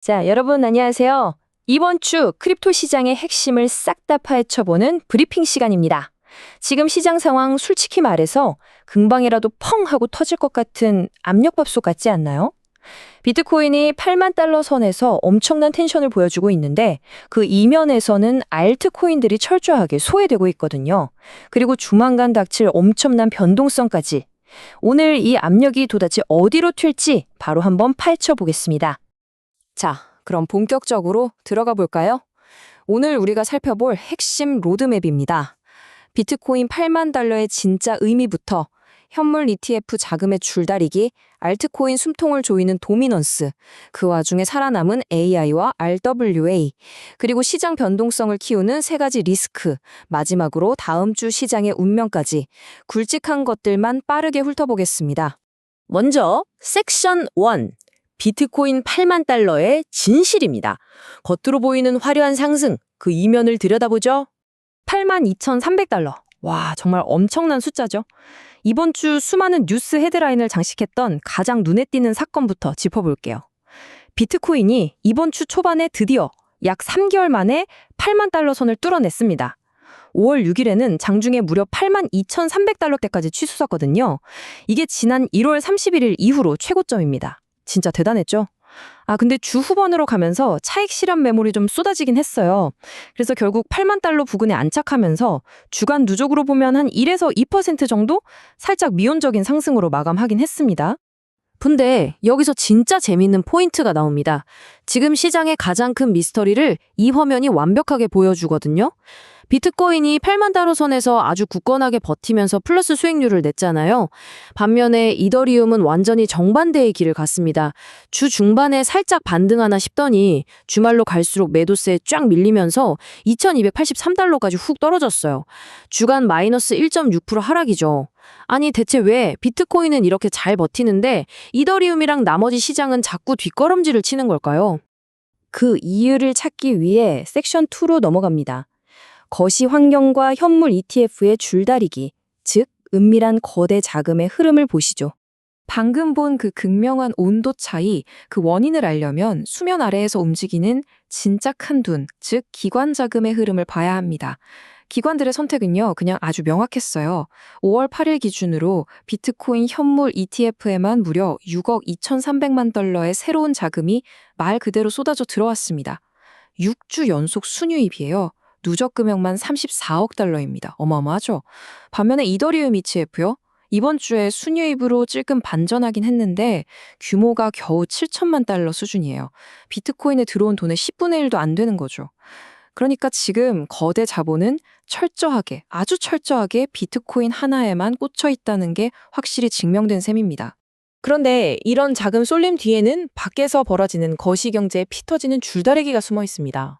자, 여러분 안녕하세요. 이번 주 크립토 시장의 핵심을 싹 다 파헤쳐보는 브리핑 시간입니다. 지금 시장 상황 솔직히 말해서 금방이라도 펑 하고 터질 것 같은 압력밥솥 같지 않나요? 비트코인이 8만 달러 선에서 엄청난 텐션을 보여주고 있는데 그 이면에서는 알트코인들이 철저하게 소외되고 있거든요. 그리고 조만간 닥칠 엄청난 변동성까지. 오늘 이 압력이 도대체 어디로 튈지 바로 한번 파헤쳐 보겠습니다. 자, 그럼 본격적으로 들어가 볼까요? 오늘 우리가 살펴볼 핵심 로드맵입니다. 비트코인 8만 달러의 진짜 의미부터 현물 ETF 자금의 줄다리기, 알트코인 숨통을 조이는 도미넌스, 그 와중에 살아남은 AI와 RWA, 그리고 시장 변동성을 키우는 세 가지 리스크, 마지막으로 다음 주 시장의 운명까지 굵직한 것들만 빠르게 훑어보겠습니다. 먼저 섹션 1. 비트코인 8만 달러의 진실입니다. 겉으로 보이는 화려한 상승, 그 이면을 들여다보죠. 8만 2,300달러. 와, 정말 엄청난 숫자죠. 이번 주 수많은 뉴스 헤드라인을 장식했던 가장 눈에 띄는 사건부터 짚어볼게요. 비트코인이 이번 주 초반에 드디어 약 3개월 만에 8만 달러 선을 뚫어냈습니다. 5월 6일에는 장중에 무려 8만 2,300달러대까지 치솟았거든요. 이게 지난 1월 31일 이후로 최고점입니다. 진짜 대단했죠? 근데 주 후반으로 가면서 차익 실현 매물이 좀 쏟아지긴 했어요. 그래서 결국 8만 달러 부근에 안착하면서 주간 누적으로 보면 한 1에서 2% 정도 살짝 미온적인 상승으로 마감하긴 했습니다. 근데 여기서 진짜 재밌는 포인트가 나옵니다. 지금 시장의 가장 큰 미스터리를 이 화면이 완벽하게 보여주거든요. 비트코인이 8만 달러 선에서 아주 굳건하게 버티면서 플러스 수익률을 냈잖아요. 반면에 이더리움은 완전히 정반대의 길을 갔습니다. 주 중반에 살짝 반등하나 싶더니 주말로 갈수록 매도세에 쫙 밀리면서 2,283달러까지 훅 떨어졌어요. 주간 마이너스 1.6% 하락이죠. 아니 대체 왜 비트코인은 이렇게 잘 버티는데 이더리움이랑 나머지 시장은 자꾸 뒷걸음질을 치는 걸까요? 그 이유를 찾기 위해 섹션 2로 넘어갑니다. 거시 환경과 현물 ETF의 줄다리기, 즉 은밀한 거대 자금의 흐름을 보시죠. 방금 본 그 극명한 온도 차이, 그 원인을 알려면 수면 아래에서 움직이는 진짜 큰 둔, 즉 기관 자금의 흐름을 봐야 합니다. 기관들의 선택은요, 그냥 아주 명확했어요. 5월 8일 기준으로 비트코인 현물 ETF에만 무려 6억 2,300만 달러의 새로운 자금이 말 그대로 쏟아져 들어왔습니다. 6주 연속 순유입이에요. 누적 금액만 34억 달러입니다. 어마어마하죠? 반면에 이더리움 ETF요? 이번 주에 순유입으로 찔끔 반전하긴 했는데 규모가 겨우 7천만 달러 수준이에요. 비트코인에 들어온 돈의 10분의 1도 안 되는 거죠. 그러니까 지금 거대 자본은 철저하게, 아주 철저하게 비트코인 하나에만 꽂혀 있다는 게 확실히 증명된 셈입니다. 그런데 이런 자금 쏠림 뒤에는 밖에서 벌어지는 거시경제에 피 터지는 줄다리기가 숨어 있습니다.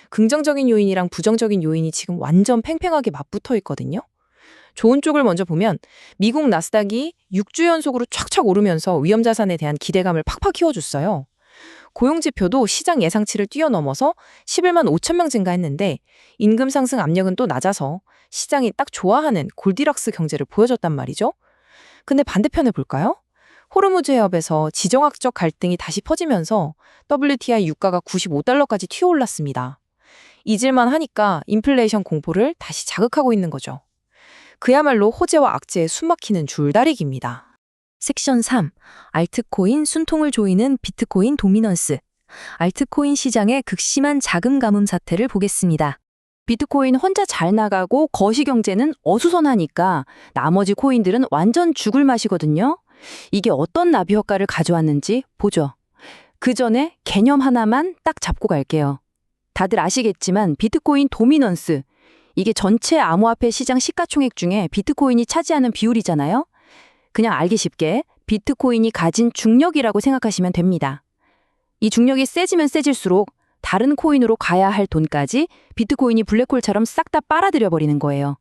긍정적인 요인이랑 부정적인 요인이 지금 완전 팽팽하게 맞붙어 있거든요. 좋은 쪽을 먼저 보면 미국 나스닥이 6주 연속으로 촥촥 오르면서 위험자산에 대한 기대감을 팍팍 키워줬어요. 고용지표도 시장 예상치를 뛰어넘어서 11만 5천 명 증가했는데 임금 상승 압력은 또 낮아서 시장이 딱 좋아하는 골디락스 경제를 보여줬단 말이죠. 근데 반대편을 볼까요? 호르무즈 해협에서 지정학적 갈등이 다시 퍼지면서 WTI 유가가 95달러까지 튀어올랐습니다. 잊을만 하니까 인플레이션 공포를 다시 자극하고 있는 거죠. 그야말로 호재와 악재에 숨막히는 줄다리기입니다. 섹션 3. 알트코인 숨통을 조이는 비트코인 도미넌스. 알트코인 시장의 극심한 자금 가뭄 사태를 보겠습니다. 비트코인 혼자 잘 나가고 거시경제는 어수선하니까 나머지 코인들은 완전 죽을 맛이거든요. 이게 어떤 나비 효과를 가져왔는지 보죠. 그 전에 개념 하나만 딱 잡고 갈게요. 다들 아시겠지만 비트코인 도미넌스. 이게 전체 암호화폐 시장 시가총액 중에 비트코인이 차지하는 비율이잖아요. 그냥 알기 쉽게 비트코인이 가진 중력이라고 생각하시면 됩니다. 이 중력이 세지면 세질수록 다른 코인으로 가야 할 돈까지 비트코인이 블랙홀처럼 싹 다 빨아들여 버리는 거예요.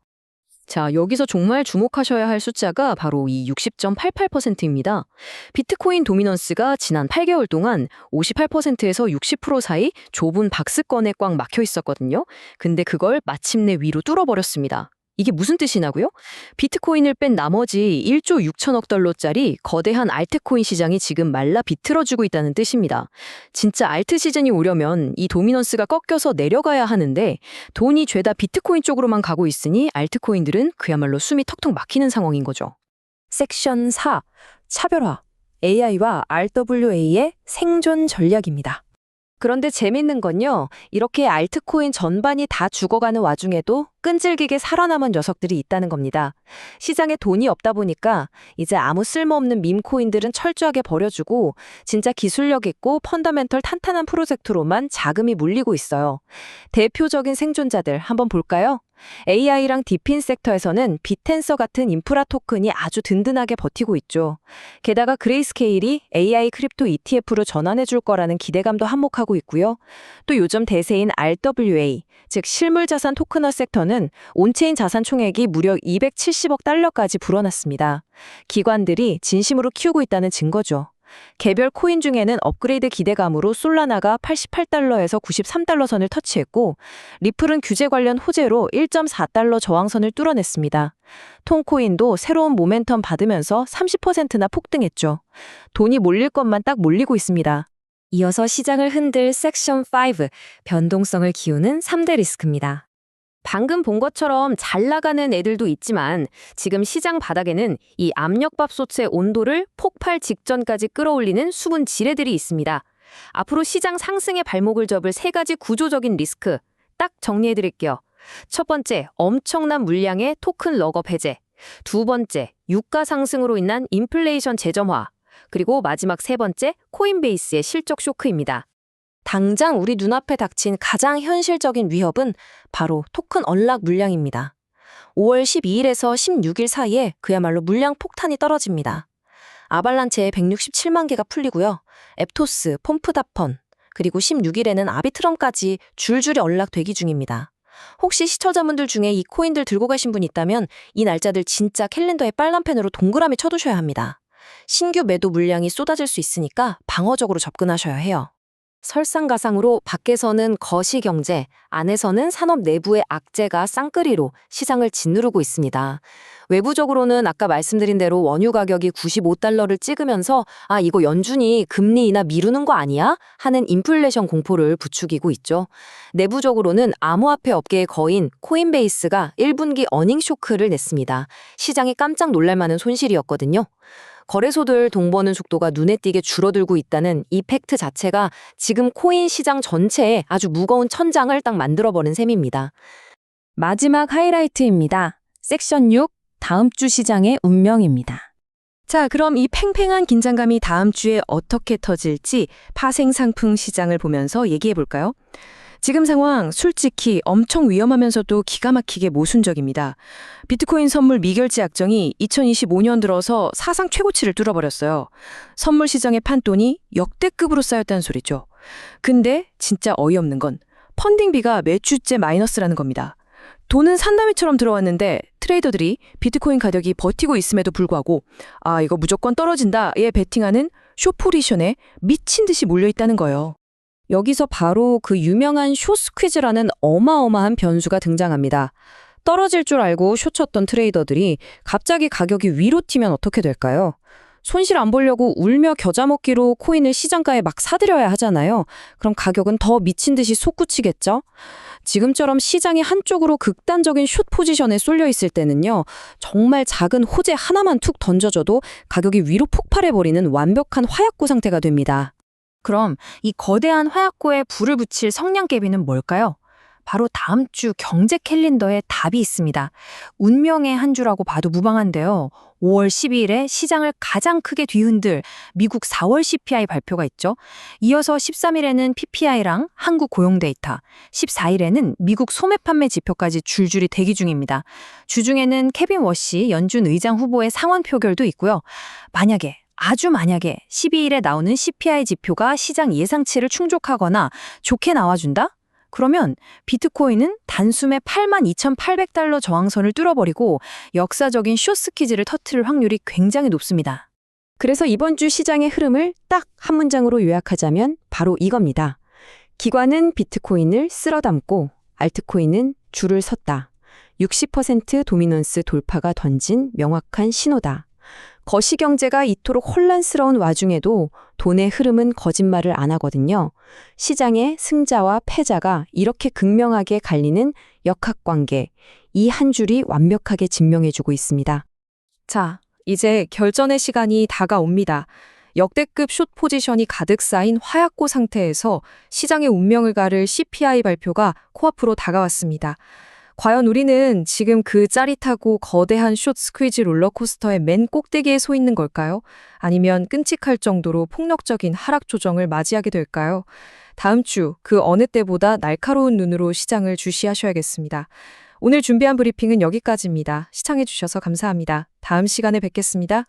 자, 여기서 정말 주목하셔야 할 숫자가 바로 이 60.88%입니다. 비트코인 도미넌스가 지난 8개월 동안 58%에서 60% 사이 좁은 박스권에 꽉 막혀 있었거든요. 근데 그걸 마침내 위로 뚫어버렸습니다. 이게 무슨 뜻이냐고요? 비트코인을 뺀 나머지 1조 6천억 달러짜리 거대한 알트코인 시장이 지금 말라 비틀어지고 있다는 뜻입니다. 진짜 알트 시즌이 오려면 이 도미넌스가 꺾여서 내려가야 하는데 돈이 죄다 비트코인 쪽으로만 가고 있으니 알트코인들은 그야말로 숨이 턱턱 막히는 상황인 거죠. 섹션 4. 차별화. AI와 RWA의 생존 전략입니다. 그런데 재밌는 건요, 이렇게 알트코인 전반이 다 죽어가는 와중에도 끈질기게 살아남은 녀석들이 있다는 겁니다. 시장에 돈이 없다 보니까 이제 아무 쓸모없는 밈코인들은 철저하게 버려주고 진짜 기술력 있고 펀더멘털 탄탄한 프로젝트로만 자금이 몰리고 있어요. 대표적인 생존자들 한번 볼까요? AI랑 디핀 섹터에서는 비텐서 같은 인프라 토큰이 아주 든든하게 버티고 있죠. 게다가 그레이스케일이 AI 크립토 ETF로 전환해 줄 거라는 기대감도 한몫하고 있고요. 또 요즘 대세인 RWA, 즉 실물자산 토크너 섹터는 온체인 자산 총액이 무려 270억 달러까지 불어났습니다. 기관들이 진심으로 키우고 있다는 증거죠. 개별 코인 중에는 업그레이드 기대감으로 솔라나가 88달러에서 93달러 선을 터치했고, 리플은 규제 관련 호재로 1.4달러 저항선을 뚫어냈습니다. 톤코인도 새로운 모멘텀 받으면서 30%나 폭등했죠. 돈이 몰릴 것만 딱 몰리고 있습니다. 이어서 시장을 흔들 섹션 5, 변동성을 기우는 3대 리스크입니다. 방금 본 것처럼 잘 나가는 애들도 있지만 지금 시장 바닥에는 이 압력밥솥의 온도를 폭발 직전까지 끌어올리는 수분 지뢰들이 있습니다. 앞으로 시장 상승의 발목을 접을 3가지 구조적인 리스크 딱 정리해드릴게요. 첫 번째, 엄청난 물량의 토큰 럭업 해제. 두 번째, 유가 상승으로 인한 인플레이션 재점화. 그리고 마지막 3번째, 코인베이스의 실적 쇼크입니다. 당장 우리 눈앞에 닥친 가장 현실적인 위협은 바로 토큰 언락 물량입니다. 5월 12일에서 16일 사이에 그야말로 물량 폭탄이 떨어집니다. 아발란체에 167만 개가 풀리고요. 앱토스, 폼프다펀, 그리고 16일에는 아비트럼까지 줄줄이 언락 대기 중입니다. 혹시 시청자분들 중에 이 코인들 들고 가신 분 있다면 이 날짜들 진짜 캘린더에 빨간 펜으로 동그라미 쳐두셔야 합니다. 신규 매도 물량이 쏟아질 수 있으니까 방어적으로 접근하셔야 해요. 설상가상으로 밖에서는 거시경제, 안에서는 산업 내부의 악재가 쌍끌이로 시장을 짓누르고 있습니다. 외부적으로는 아까 말씀드린 대로 원유 가격이 95달러를 찍으면서 이거 연준이 금리 인하 미루는 거 아니야? 하는 인플레이션 공포를 부추기고 있죠. 내부적으로는 암호화폐 업계의 거인 코인베이스가 1분기 어닝 쇼크를 냈습니다. 시장이 깜짝 놀랄 만한 손실이었거든요. 거래소들 돈 버는 속도가 눈에 띄게 줄어들고 있다는 이 팩트 자체가 지금 코인 시장 전체에 아주 무거운 천장을 딱 만들어버린 셈입니다. 마지막 하이라이트입니다. 섹션 6, 다음 주 시장의 운명입니다. 자, 그럼 이 팽팽한 긴장감이 다음 주에 어떻게 터질지 파생상품 시장을 보면서 얘기해 볼까요? 지금 상황 솔직히 엄청 위험하면서도 기가 막히게 모순적입니다. 비트코인 선물 미결제 약정이 2025년 들어서 사상 최고치를 뚫어버렸어요. 선물 시장의 판돈이 역대급으로 쌓였다는 소리죠. 근데 진짜 어이없는 건 펀딩비가 매주째 마이너스라는 겁니다. 돈은 산더미처럼 들어왔는데 트레이더들이 비트코인 가격이 버티고 있음에도 불구하고 이거 무조건 떨어진다에 베팅하는 숏포지션에 미친 듯이 몰려있다는 거예요. 여기서 바로 그 유명한 숏 스퀴즈라는 어마어마한 변수가 등장합니다. 떨어질 줄 알고 숏 쳤던 트레이더들이 갑자기 가격이 위로 튀면 어떻게 될까요? 손실 안 보려고 울며 겨자 먹기로 코인을 시장가에 막 사들여야 하잖아요. 그럼 가격은 더 미친 듯이 솟구치겠죠? 지금처럼 시장이 한쪽으로 극단적인 숏 포지션에 쏠려 있을 때는요. 정말 작은 호재 하나만 툭 던져줘도 가격이 위로 폭발해버리는 완벽한 화약고 상태가 됩니다. 그럼 이 거대한 화약고에 불을 붙일 성냥개비는 뭘까요? 바로 다음 주 경제 캘린더에 답이 있습니다. 운명의 한 주라고 봐도 무방한데요. 5월 12일에 시장을 가장 크게 뒤흔들 미국 4월 CPI 발표가 있죠. 이어서 13일에는 PPI랑 한국 고용 데이터, 14일에는 미국 소매 판매 지표까지 줄줄이 대기 중입니다. 주중에는 케빈 워시 연준 의장 후보의 상원 표결도 있고요. 아주 만약에 12일에 나오는 CPI 지표가 시장 예상치를 충족하거나 좋게 나와준다? 그러면 비트코인은 단숨에 82,800달러 저항선을 뚫어버리고 역사적인 숏스퀴즈를 터뜨릴 확률이 굉장히 높습니다. 그래서 이번 주 시장의 흐름을 딱 한 문장으로 요약하자면 바로 이겁니다. 기관은 비트코인을 쓸어담고 알트코인은 줄을 섰다. 60% 도미넌스 돌파가 던진 명확한 신호다. 거시경제가 이토록 혼란스러운 와중에도 돈의 흐름은 거짓말을 안 하거든요. 시장의 승자와 패자가 이렇게 극명하게 갈리는 역학관계, 이 한 줄이 완벽하게 증명해주고 있습니다. 자, 이제 결전의 시간이 다가옵니다. 역대급 숏 포지션이 가득 쌓인 화약고 상태에서 시장의 운명을 가를 CPI 발표가 코앞으로 다가왔습니다. 과연 우리는 지금 그 짜릿하고 거대한 숏 스퀴즈 롤러코스터의 맨 꼭대기에 서 있는 걸까요? 아니면 끔찍할 정도로 폭력적인 하락 조정을 맞이하게 될까요? 다음 주 그 어느 때보다 날카로운 눈으로 시장을 주시하셔야겠습니다. 오늘 준비한 브리핑은 여기까지입니다. 시청해주셔서 감사합니다. 다음 시간에 뵙겠습니다.